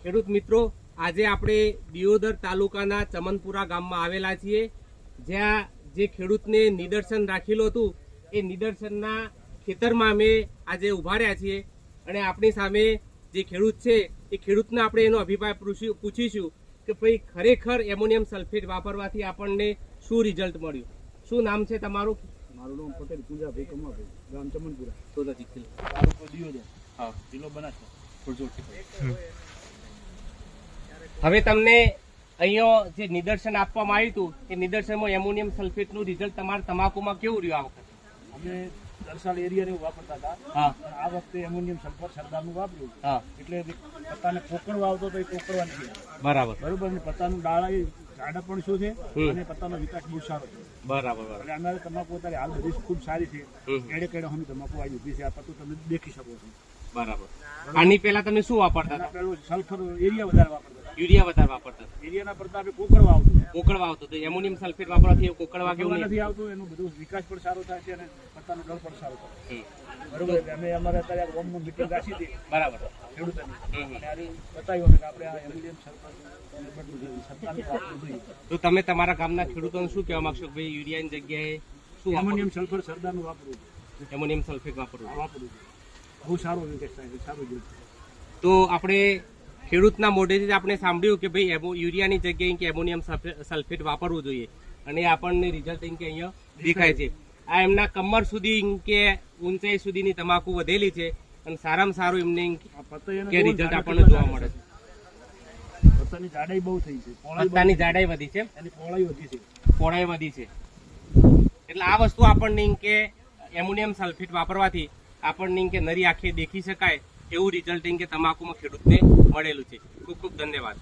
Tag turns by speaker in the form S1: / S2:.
S1: ખેડૂત મિત્રો, આજે આપણે દિયોદર તાલુકાના ચમનપુરા ગામમાં આવેલા છીએ, જ્યાં જે ખેડૂતને નિદર્શન રાખેલું હતું એ નિદર્શનના ખેતરમાં અમે આજે ઉભા રહ્યા છીએ અને આપણી સામે જે ખેડૂત છે એ ખેડૂતને આપણે એનો અભિપ્રાય પૂછીશું કે ભાઈ ખરેખર એમોનિયમ સલ્ફેટ વાપરવાથી આપણને શું રિઝલ્ટ મળ્યું. શું નામ છે તમારું?
S2: મારું નામ પટેલ પૂંજાભાઈ કમાભાઈ, ગામ ચમનપુરા,
S1: તાલુકો
S2: દિયોદર,
S1: હા,
S2: જિલ્લો બનાસકાંઠા.
S1: હવે તમને અહીંયા જે નિદર્શન આપવામાં આવ્યું હતું એ નિદર્શનમાં એમોનિયમ સલ્ફેટનું રિઝલ્ટ તમારા તમાકુમાં કેવું રહ્યું આ વખતે?
S2: અમે દરસાલ એરિયાને વાપરતા હતા,
S1: હા,
S2: પણ આ વખતે એમોનિયમ સલ્ફર સરદારનું વાપર્યું,
S1: હા,
S2: એટલે પત્તાને કોકડવા આવતો તો એ કોકડવા નથી
S1: બરાબર
S2: બરોબર. અને પત્તાનું ડાળા એ જાડા પણ શું છે અને પત્તાનો વિકાસ બહુ સારો છે.
S1: બરાબર
S2: એટલે અમારે તમાકુ અત્યારે હાલ બધી ખૂબ સારી છે. એડે કેડે અમે તમાકુ આવી ઉભી છે, આ પત્તું તમે દેખી શકો છો.
S1: બરાબર. આની પહેલા તમે શું વાપરતા હતા?
S2: પેલું સલ્ફર એરિયા વધારે વાપરતા,
S1: યુરિયા વધારે વાપરતા હતા.
S2: એરિયાના પડતા આપણે કોકડવા આવતું,
S1: કોકડવા આવતો તો એમોનિયમ સલ્ફેટ વાપરવાથી કોકડવા કેવું નહીં?
S2: નથી આવતું. એનું બધું વિકાસ પણ સારો થાય છે અને પત્તાનો દળ પણ સારો થાય
S1: હમ.
S2: બરોબર. એટલે અમે અમારે અત્યારે હોમમાં મીટિંગ રાખી હતી
S1: બરાબર.
S2: ખેડૂતોની,
S1: હમ.
S2: અને આજે બતાવ્યું કે આપણે આ એમોનિયમ સલ્ફર સરકારનું વાપરવું જોઈએ.
S1: તો તમે તમારા ગામના ખેડૂતોને શું કહેવા માંગશો કે ભાઈ યુરિયાની જગ્યાએ શું
S2: એમોનિયમ સલ્ફર સરદારનું વાપરવું જોઈએ.
S1: એમોનિયમ સલ્ફેટ વાપરવું?
S2: વાપરવું જોઈએ. બહુ સારો વિકાસ થાય છે, સારું જોઈએ.
S1: તો આપણે ખેડૂતના મોઢેથી આપણે સાંભળ્યું કે ભાઈ યુરિયાની જગ્યાએ કે એમોનિયમ સલ્ફેટ વાપરવું જોઈએ અને આપણને રિઝલ્ટ કે અહીંયા દેખાય છે. આ એમના કમર સુધી કે ઊંચાઈ સુધીની તમાકુ વધેલી છે અને સારામાં સારું એમને કે રિઝલ્ટ આપણને જોવા મળે છે.
S2: પત્તાની જાડાઈ બહુ થઈ છે,
S1: પત્તાની જાડાઈ વધી છે,
S2: એની પહોળાઈ વધી છે.
S1: પહોળાઈ વધી છે. એટલે આ વસ્તુ આપણને કે એમોનિયમ સલ્ફેટ વાપરવાથી આપણને કે નરી આંખે દેખી શકાય એવું રિઝલ્ટ કે તમાકુમાં ખેડૂતને મળેલું છે. ખૂબ ખૂબ ધન્યવાદ.